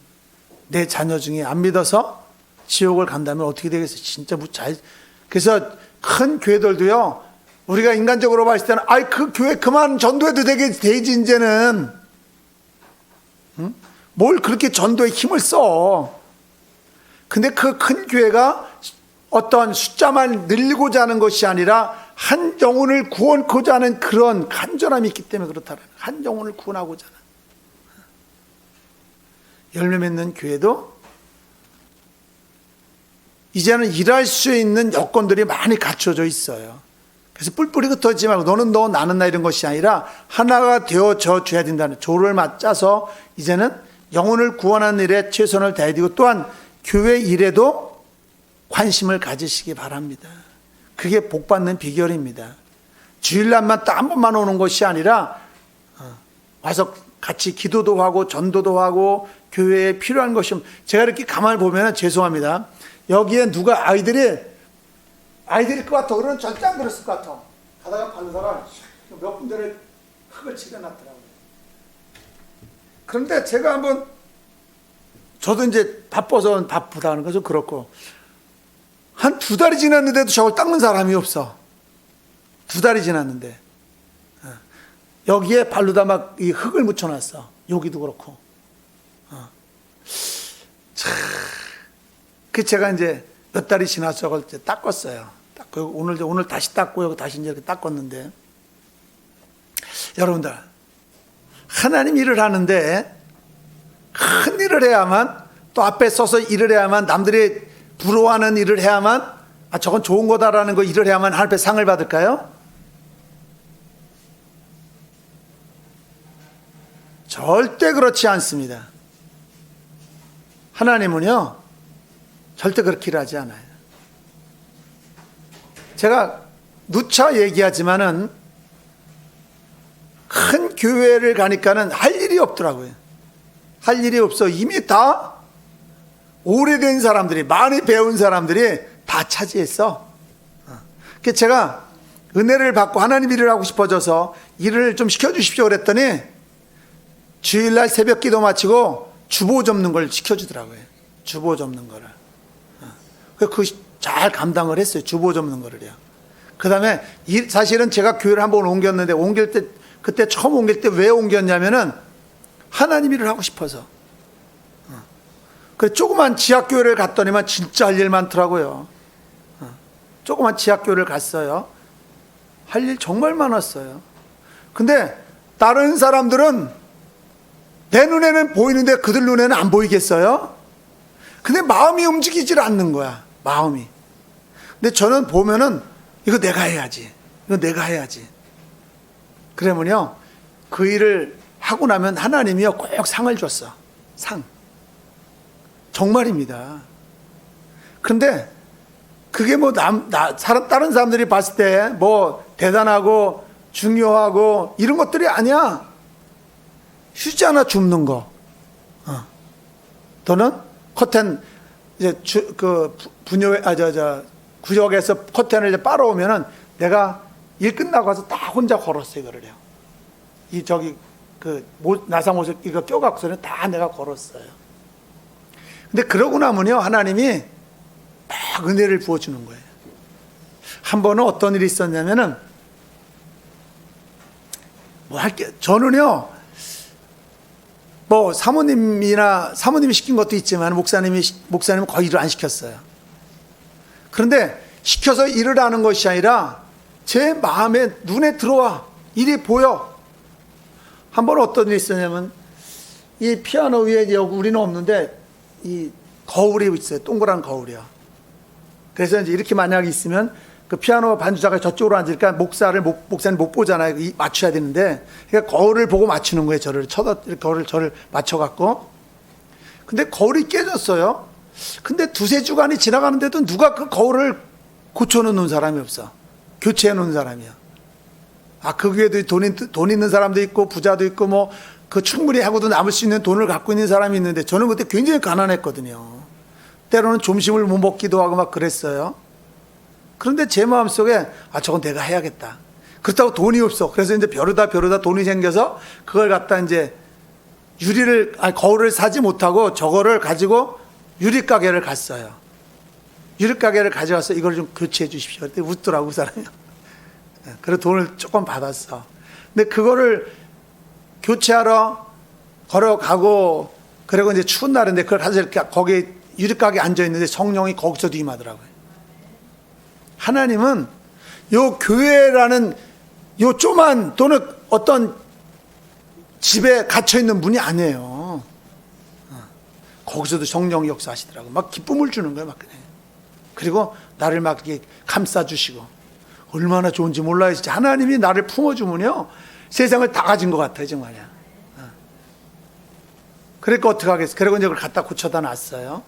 내 자녀 중에 안 믿어서 지옥을 간다면 어떻게 되겠어요? 진짜 그래서 큰 교회들도요, 우리가 인간적으로 봤을 때는 그 교회 그만 전도해도 되지 이제는. 응? 뭘 그렇게 전도에 힘을 써. 근데 그 큰 교회가 어떤 숫자만 늘리고자 하는 것이 아니라 한 영혼을 구원하고자 하는 그런 간절함이 있기 때문에 그렇다는, 한 영혼을 구원하고자 하는. 열매 맺는 교회도 이제는 일할 수 있는 여건들이 많이 갖춰져 있어요. 그래서 뿔뿔이 흩어지지 말고 너는 너 나는 나 이런 것이 아니라 하나가 되어져 줘야 된다는, 조를 맞춰서 이제는 영혼을 구원하는 일에 최선을 다해야 되고, 또한 교회 일에도 관심을 가지시기 바랍니다. 그게 복받는 비결입니다. 주일날만 딱 한 번만 오는 것이 아니라 와서 같이 기도도 하고 전도도 하고 교회에 필요한 것이, 제가 이렇게 가만히 보면 죄송합니다. 여기에 누가 아이들일 것 같아. 그러면 절대 안 그랬을 것 같아. 가다가 발르다가 몇 군데를 흙을 칠해놨더라고요. 그런데 제가 한번, 저도 이제 바쁘다는 거죠. 그렇고 한 2달이 지났는데도 저걸 닦는 사람이 없어. 2달이 지났는데 여기에 발로다 막 이 흙을 묻혀놨어. 여기도 그렇고. 그 제가 이제 몇 달이 지나서 그걸 닦았어요. 오늘 다시 닦고 여기 다시 이제 이렇게 닦았는데, 여러분들, 하나님 일을 하는데 큰 일을 해야만, 또 앞에 서서 일을 해야만, 남들이 부러워하는 일을 해야만, 저건 좋은 거다라는 거 일을 해야만 하나님 앞에 상을 받을까요? 절대 그렇지 않습니다. 하나님은요, 절대 그렇게 일하지 않아요. 제가 누차 얘기하지만은 큰 교회를 가니까는 할 일이 없더라고요. 할 일이 없어. 이미 다 오래된 사람들이, 많이 배운 사람들이 다 차지했어. 그래서 제가 은혜를 받고 하나님 일을 하고 싶어져서 일을 좀 시켜주십시오 그랬더니 주일날 새벽 기도 마치고 주보 접는 걸 시켜주더라고요. 주보 접는 거를. 그 잘 감당을 했어요. 주보 접는 거를요. 그 다음에 사실은 제가 교회를 한번 옮겼는데, 옮길 때, 그때 처음 옮길 때 왜 옮겼냐면은 하나님 일을 하고 싶어서. 그래서 조그만 지하교회를 갔더니만 진짜 할 일 많더라고요. 조그만 지하교회를 갔어요. 할 일 정말 많았어요. 근데 다른 사람들은 내 눈에는 보이는데 그들 눈에는 안 보이겠어요? 근데 마음이 움직이질 않는 거야. 마음이. 근데 저는 보면은 이거 내가 해야지. 이거 내가 해야지. 그러면요, 그 일을 하고 나면 하나님이요 꼭 상을 줬어. 상. 정말입니다. 그런데 그게 뭐 다른 사람들이 봤을 때 뭐 대단하고 중요하고 이런 것들이 아니야. 휴지 하나 줍는 거. 또는 커튼 이제 구역에서 커튼을 이제 빨아오면은 내가 일 끝나고 와서 다 혼자 걸었어요. 이거를요. 나사못을 이거 껴갖고서는 다 내가 걸었어요. 근데 그러고 나면요, 하나님이 막 은혜를 부어주는 거예요. 한 번은 어떤 일이 있었냐면은, 저는요, 사모님이 시킨 것도 있지만, 목사님은 거의 일을 안 시켰어요. 그런데 시켜서 일을 하는 것이 아니라, 제 마음에 눈에 들어와. 일이 보여. 한 번 어떤 일이 있었냐면, 이 피아노 위에 우리는 없는데, 이 거울이 있어요. 동그란 거울이요. 그래서 이제 이렇게 만약에 있으면 그 피아노 반주자가 저쪽으로 앉으니까 목사님 못 보잖아요. 맞춰야 되는데. 그러니까 거울을 보고 맞추는 거예요. 저를 맞춰갖고. 근데 거울이 깨졌어요. 근데 두세 주간이 지나가는데도 누가 그 거울을 고쳐놓는 사람이 없어. 교체해 놓는 사람이야. 그 위에도 돈 있는 사람도 있고 부자도 있고 충분히 하고도 남을 수 있는 돈을 갖고 있는 사람이 있는데, 저는 그때 굉장히 가난했거든요. 때로는 점심을 못 먹기도 하고 막 그랬어요. 그런데 제 마음속에 저건 내가 해야겠다. 그렇다고 돈이 없어. 그래서 이제 벼르다 돈이 생겨서 그걸 갖다 이제 거울을 사지 못하고 저거를 가지고 유리가게를 갔어요. 유리가게를 가져가서 이걸 좀 교체해 주십시오. 그때 웃더라고, 그 사람이. 그래서 돈을 조금 받았어. 근데 그거를 교체하러 걸어가고, 그리고 이제 추운 날인데 그걸 가서 이렇게 거기 유리가게 앉아있는데 성령이 거기서도 임하더라고요. 하나님은 요 교회라는 요 조만 또는 어떤 집에 갇혀있는 분이 아니에요. 거기서도 성령이 역사하시더라고요. 막 기쁨을 주는 거예요. 막 그냥. 그리고 나를 막 이렇게 감싸주시고, 얼마나 좋은지 몰라요. 진짜 하나님이 나를 품어주면요, 세상을 다 가진 것 같아요, 정말이야. 그러니까 어떻게 하겠어요? 그리고 이제 그걸 갖다 고쳐다 놨어요.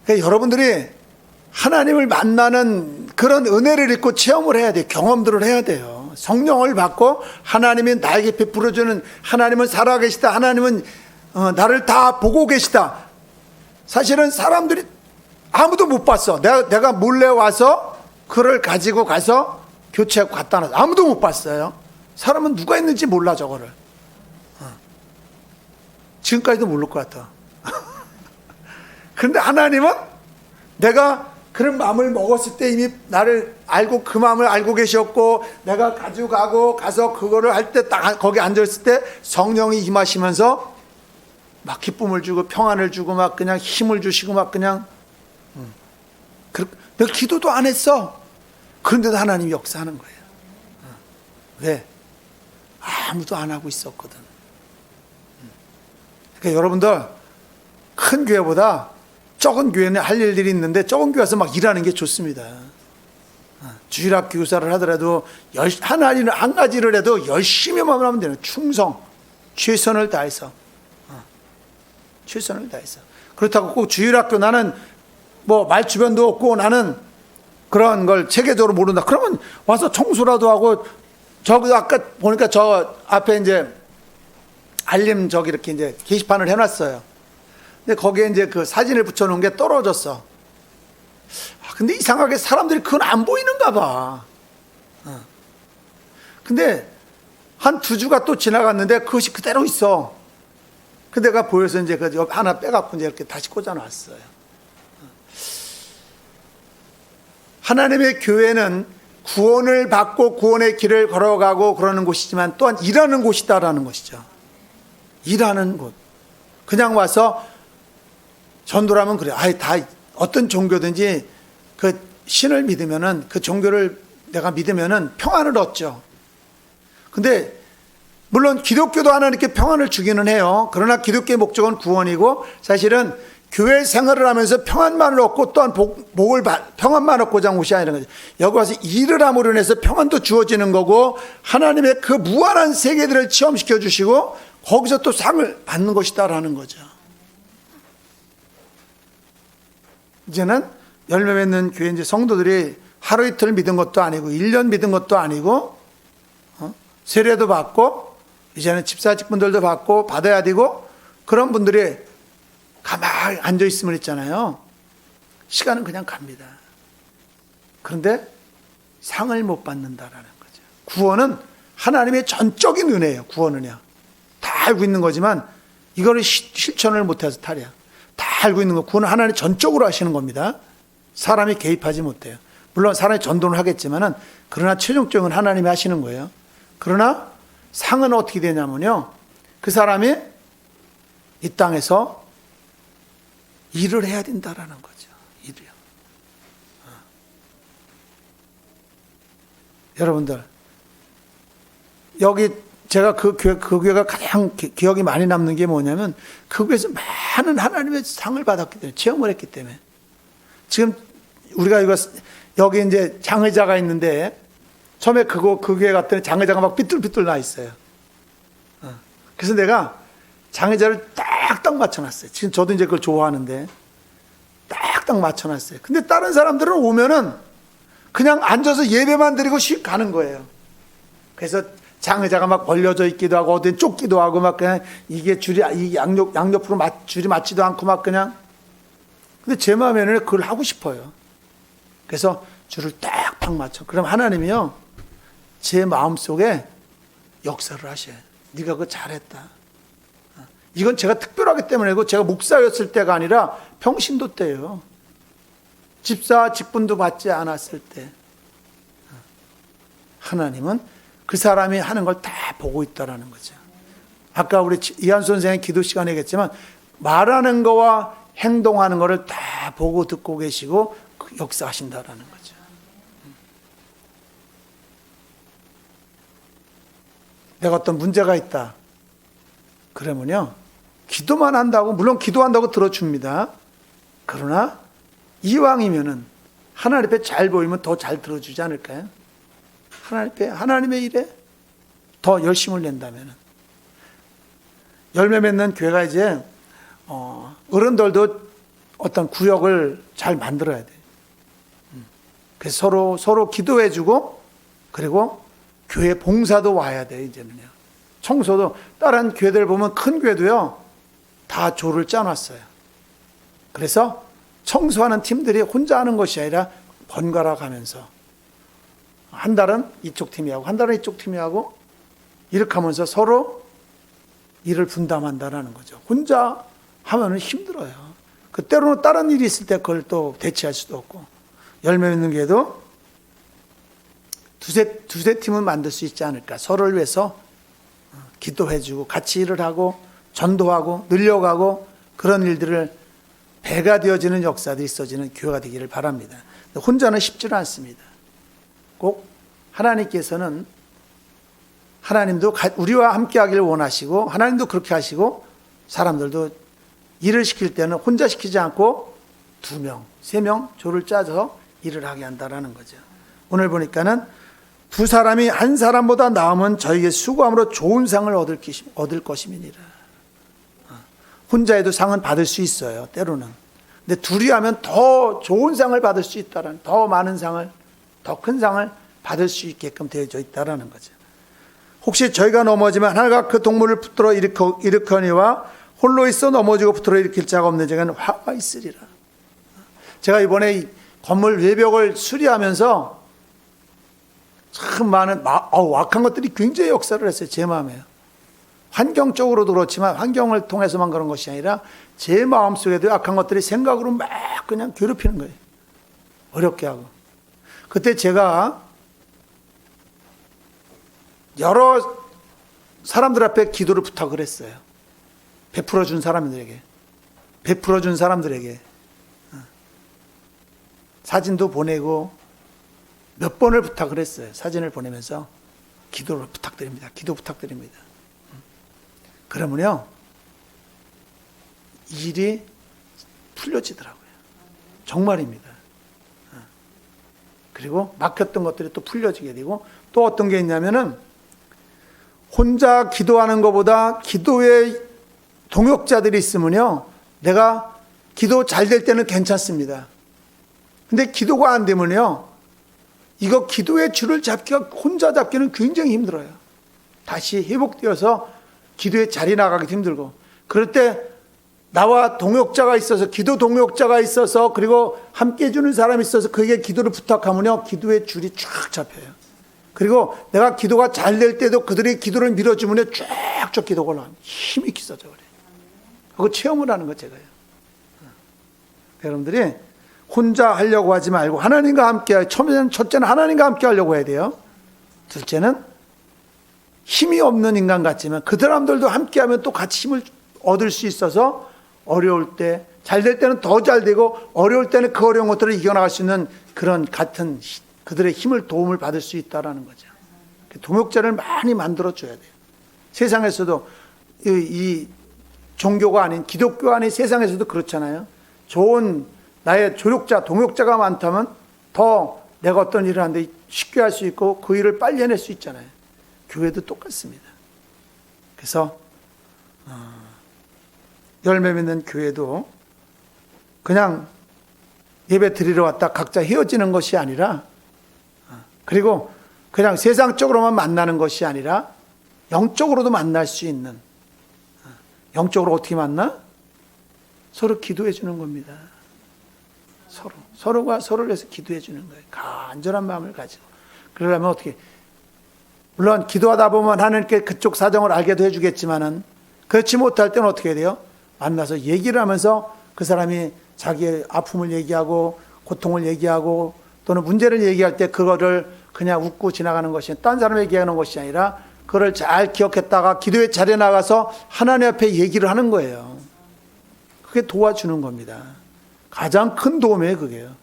그러니까 여러분들이 하나님을 만나는 그런 은혜를 입고 체험을 해야 돼요. 경험들을 해야 돼요. 성령을 받고 하나님이 나에게 베풀어주는, 하나님은 살아계시다. 하나님은 나를 다 보고 계시다. 사실은 사람들이 아무도 못 봤어. 내가 몰래 와서 그걸 가지고 가서 교체하고 갖다 놨어. 아무도 못 봤어요. 사람은 누가 했는지 몰라, 저거를. 지금까지도 모를 것 같아. 그런데 하나님은 내가 그런 마음을 먹었을 때 이미 나를 알고, 그 마음을 알고 계셨고, 내가 가지고 가서 그거를 할 때 딱 거기 앉아있을 때 성령이 임하시면서 막 기쁨을 주고 평안을 주고 막 그냥 힘을 주시고 막 그냥, 내가 기도도 안 했어. 그런데도 하나님이 역사하는 거예요. 왜? 아무도 안 하고 있었거든. 그러니까 여러분들 큰 교회보다 적은 교회는 할 일들이 있는데 적은 교회 와서 막 일하는 게 좋습니다. 주일학교 교사를 하더라도 한 가지를 해도 열심히만 하면 되는 충성, 최선을 다해서. 최선을 다해서. 그렇다고 꼭 주일학교 나는 뭐 말주변도 없고 나는 그런 걸 체계적으로 모른다. 그러면 와서 청소라도 하고 저기 아까 보니까 저 앞에 이제 알림 저기 이렇게 이제 게시판을 해놨어요. 근데 거기에 이제 그 사진을 붙여놓은 게 떨어졌어. 근데 이상하게 사람들이 그건 안 보이는가 봐. 근데 한 2주가 또 지나갔는데 그것이 그대로 있어. 그 내가 보여서 이제 그 하나 빼갖고 이제 이렇게 다시 꽂아놨어요. 하나님의 교회는 구원을 받고 구원의 길을 걸어가고 그러는 곳이지만 또한 일하는 곳이다라는 것이죠. 일하는 곳. 그냥 와서 전도라면 그래. 다 어떤 종교든지 그 신을 믿으면은 그 종교를 내가 믿으면은 평안을 얻죠. 근데 물론 기독교도 하나님께 평안을 주기는 해요. 그러나 기독교의 목적은 구원이고 사실은 교회 생활을 하면서 평안만을 얻고 또한 평안만 얻고자 한 것이 아니라는 거죠. 여기 와서 일을 함으로 인해서 평안도 주어지는 거고 하나님의 그 무한한 세계들을 체험시켜 주시고 거기서 또 상을 받는 것이다라는 거죠. 이제는 열매 맺는 교회 이제 성도들이 하루 이틀 믿은 것도 아니고 1년 믿은 것도 아니고 세례도 받고 이제는 집사 직분들도 받고 받아야 되고 그런 분들이 가만히 앉아 있으면 있잖아요. 시간은 그냥 갑니다. 그런데 상을 못 받는다라는 거죠. 구원은 하나님의 전적인 은혜예요. 구원은요. 다 알고 있는 거지만 이거를 실천을 못해서 탈이야. 다 알고 있는 거. 구원은 하나님 전적으로 하시는 겁니다. 사람이 개입하지 못해요. 물론 사람이 전도를 하겠지만은 그러나 최종적인 하나님이 하시는 거예요. 그러나 상은 어떻게 되냐면요. 그 사람이 이 땅에서 일을 해야 된다라는 거죠. 일이요. 여러분들 여기 제가 그 교회가 가장 기억이 많이 남는 게 뭐냐면 그 교회에서 많은 하나님의 상을 받았기 때문에 체험을 했기 때문에 지금 우리가 여기 이제 장의자가 있는데 처음에 그 교회 갔더니 장의자가 막 삐뚤삐뚤 나 있어요. 그래서 내가 장의자를 딱딱 맞춰놨어요. 지금 저도 이제 그걸 좋아하는데 딱딱 맞춰놨어요. 근데 다른 사람들은 오면은 그냥 앉아서 예배만 드리고 씩 가는 거예요. 그래서 장의자가 막 벌려져 있기도 하고 어디 쫓기도 하고 막 그냥 이게 이 양옆으로 줄이 맞지도 않고 막 그냥. 근데 제 마음에는 그걸 하고 싶어요. 그래서 줄을 딱딱 맞춰. 그럼 하나님이요 제 마음속에 역사를 하셔요. 네가 그거 잘했다. 이건 제가 특별하기 때문이고 제가 목사였을 때가 아니라 평신도 때예요. 집사 직분도 받지 않았을 때 하나님은 그 사람이 하는 걸 다 보고 있다라는 거죠. 아까 우리 이한수 선생의 기도 시간에 얘기했지만 말하는 거와 행동하는 거를 다 보고 듣고 계시고 역사하신다라는 거죠. 내가 어떤 문제가 있다. 그러면요. 기도만 한다고 물론 기도한다고 들어줍니다. 그러나 이왕이면은 하나님 앞에 잘 보이면 더 잘 들어주지 않을까요? 하나님의 일에 더 열심을 낸다면은 열매 맺는 교회가 이제 어른들도 어떤 구역을 잘 만들어야 돼. 그래서 서로 기도해주고 그리고 교회 봉사도 와야 돼 이제는요. 청소도 다른 교회들 보면 큰 교회도요 다 조를 짜놨어요. 그래서 청소하는 팀들이 혼자 하는 것이 아니라 번갈아 가면서 한 달은 이쪽 팀이 하고 한 달은 이쪽 팀이 하고 이렇게 하면서 서로 일을 분담한다는 거죠. 혼자 하면은 힘들어요. 때로는 다른 일이 있을 때 그걸 또 대체할 수도 없고 열매 맺는 교회도 두세 팀은 만들 수 있지 않을까. 서로를 위해서 기도해주고 같이 일을 하고 전도하고 늘려가고 그런 일들을 배가 되어지는 역사들이 있어지는 교회가 되기를 바랍니다. 혼자는 쉽지는 않습니다. 꼭 하나님께서는 하나님도 우리와 함께 하기를 원하시고 하나님도 그렇게 하시고 사람들도 일을 시킬 때는 혼자 시키지 않고 2명, 3명 조를 짜서 일을 하게 한다라는 거죠. 오늘 보니까는 2사람이 한 사람보다 나으면 저에게 수고함으로 좋은 상을 얻을 것임이니라. 혼자 해도 상은 받을 수 있어요, 때로는. 근데 둘이 하면 더 좋은 상을 받을 수 있다라는, 더 많은 상을, 더 큰 상을 받을 수 있게끔 되어져 있다라는 거죠. 혹시 저희가 넘어지면 하나가 그 동물을 붙들어 일으켜니와 홀로 있어 넘어지고 붙들어 일으킬 자가 없는 자에게는 화가 있으리라. 제가 이번에 이 건물 외벽을 수리하면서 참 많은 악한 것들이 굉장히 역사를 했어요. 제 마음에요. 환경적으로도 그렇지만 환경을 통해서만 그런 것이 아니라 제 마음속에도 악한 것들이 생각으로 막 그냥 괴롭히는 거예요. 어렵게 하고. 그때 제가 여러 사람들 앞에 기도를 부탁을 했어요. 베풀어 준 사람들에게. 사진도 보내고 몇 번을 부탁을 했어요. 사진을 보내면서 기도를 부탁드립니다. 기도 부탁드립니다. 그러면요, 일이 풀려지더라고요. 정말입니다. 그리고 막혔던 것들이 또 풀려지게 되고, 또 어떤 게 있냐면은 혼자 기도하는 것보다 기도에 동역자들이 있으면요, 내가 기도 잘 될 때는 괜찮습니다. 근데 기도가 안 되면요, 이거 기도의 줄을 잡기가, 혼자 잡기는 굉장히 힘들어요. 다시 회복되어서 기도의 자리 나가기 힘들고, 그럴 때 나와 동역자가 있어서, 기도 동역자가 있어서, 그리고 함께 해주는 사람이 있어서 그에게 기도를 부탁하면요, 기도의 줄이 쫙 잡혀요. 그리고 내가 기도가 잘 될 때도 그들의 기도를 밀어주면 쫙쫙 기도가 올라갑니다. 힘이 있어져 그래요. 그거 체험을 하는 거 제가요. 여러분들이 혼자 하려고 하지 말고 하나님과 함께, 첫째는 하나님과 함께 하려고 해야 돼요. 둘째는 힘이 없는 인간 같지만 그 사람들도 함께 하면 또 같이 힘을 얻을 수 있어서 어려울 때, 잘 될 때는 더 잘 되고 어려울 때는 그 어려운 것들을 이겨나갈 수 있는 그런 같은 그들의 힘을, 도움을 받을 수 있다는 거죠. 동역자를 많이 만들어줘야 돼요. 세상에서도 이 종교가 아닌, 기독교 아닌 세상에서도 그렇잖아요. 좋은 나의 조력자, 동역자가 많다면 더 내가 어떤 일을 하는데 쉽게 할 수 있고 그 일을 빨리 해낼 수 있잖아요. 교회도 똑같습니다. 그래서 열매 맺는 교회도 그냥 예배 드리러 왔다 각자 헤어지는 것이 아니라, 그리고 그냥 세상적으로만 만나는 것이 아니라 영적으로도 만날 수 있는, 영적으로 어떻게 만나? 서로 기도해 주는 겁니다. 서로가 서로를 위해서 기도해 주는 거예요. 간절한 마음을 가지고. 그러려면 어떻게, 물론 기도하다 보면 하나님께 그쪽 사정을 알게도 해주겠지만은, 그렇지 못할 때는 어떻게 해야 돼요? 만나서 얘기를 하면서 그 사람이 자기의 아픔을 얘기하고 고통을 얘기하고 또는 문제를 얘기할 때 그거를 그냥 웃고 지나가는 것이, 딴 사람 얘기하는 것이 아니라 그걸 잘 기억했다가 기도의 자리에 나가서 하나님 앞에 얘기를 하는 거예요. 그게 도와주는 겁니다. 가장 큰 도움이에요, 그게요.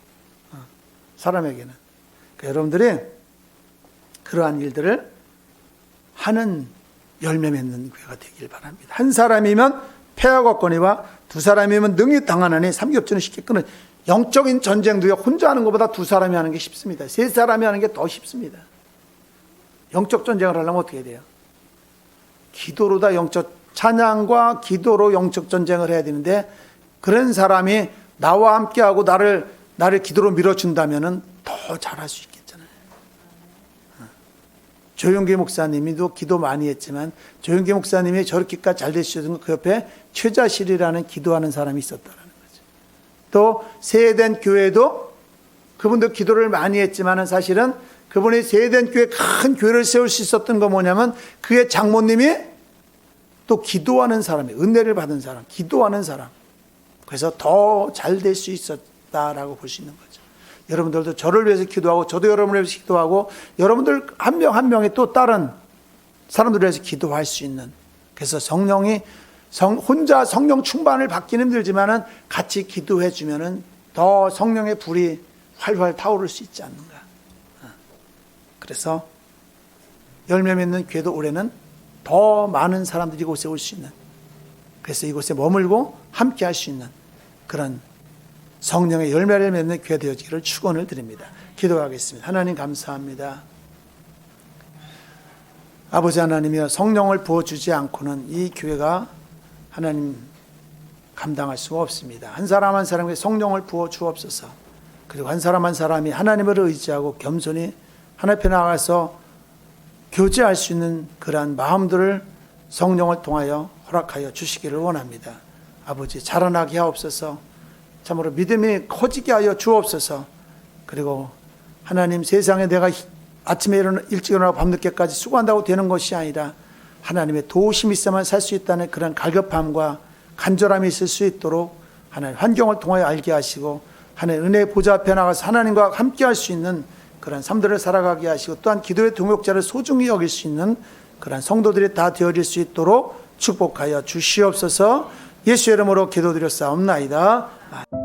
사람에게는. 그러니까 여러분들이 그러한 일들을 하는 열매 맺는 교회가 되길 바랍니다. 한 사람이면 패하고 거니와 2사람이면 능히 당하나니, 삼겹전은 쉽게 끊는. 영적인 전쟁도요, 혼자 하는 것보다 2사람이 하는 게 쉽습니다. 3사람이 하는 게 더 쉽습니다. 영적 전쟁을 하려면 어떻게 해야 돼요? 기도로다, 찬양과 기도로 영적 전쟁을 해야 되는데, 그런 사람이 나와 함께하고 나를 기도로 밀어준다면 더 잘할 수 있겠잖아요. 조용기 목사님이도 기도 많이 했지만, 조용기 목사님이 저렇게까지 잘 되시던 그 옆에 최자실이라는 기도하는 사람이 있었다는 거죠. 또 세eden 교회도 그분도 기도를 많이 했지만 사실은 그분이 세eden 교회 큰 교회를 세울 수 있었던 거 뭐냐면, 그의 장모님이 또 기도하는 사람이에요. 은혜를 받은 사람, 기도하는 사람. 그래서 더 잘 될 수 있었다라고 볼 수 있는 거죠. 여러분들도 저를 위해서 기도하고 저도 여러분을 위해서 기도하고, 여러분들 한 명 한 명이 또 다른 사람들을 위해서 기도할 수 있는, 그래서 성령이 혼자 성령 충만을 받기는 힘들지만은 같이 기도해 주면은 더 성령의 불이 활활 타오를 수 있지 않는가. 그래서 열매 맺는 교회도 올해는 더 많은 사람들이 곳에 올 수 있는, 그래서 이곳에 머물고 함께 할 수 있는 그런 성령의 열매를 맺는 교회 되어지기를 축원을 드립니다. 기도하겠습니다. 하나님 감사합니다. 아버지 하나님이여, 성령을 부어주지 않고는 이 교회가 하나님 감당할 수가 없습니다. 한 사람 한 사람에게 성령을 부어 주옵소서. 그리고 한 사람 한 사람이 하나님을 의지하고 겸손히 하나님 앞에 나가서 교제할 수 있는 그러한 마음들을 성령을 통하여 허락하여 주시기를 원합니다. 아버지, 자라나게 하옵소서. 참으로 믿음이 커지게 하여 주옵소서. 그리고 하나님, 세상에 내가 아침에 일찍 일어나고 밤늦게까지 수고한다고 되는 것이 아니라 하나님의 도우심이 있어야만 살 수 있다는 그런 갈급함과 간절함이 있을 수 있도록 하나님 환경을 통하여 알게 하시고 하나님 은혜의 보좌 앞에 나가서 하나님과 함께 할 수 있는 그런 삶들을 살아가게 하시고, 또한 기도의 동역자를 소중히 여길 수 있는 그런 성도들이 다 되어질 수 있도록 축복하여 주시옵소서. 예수의 이름으로 기도드렸사옵나이다.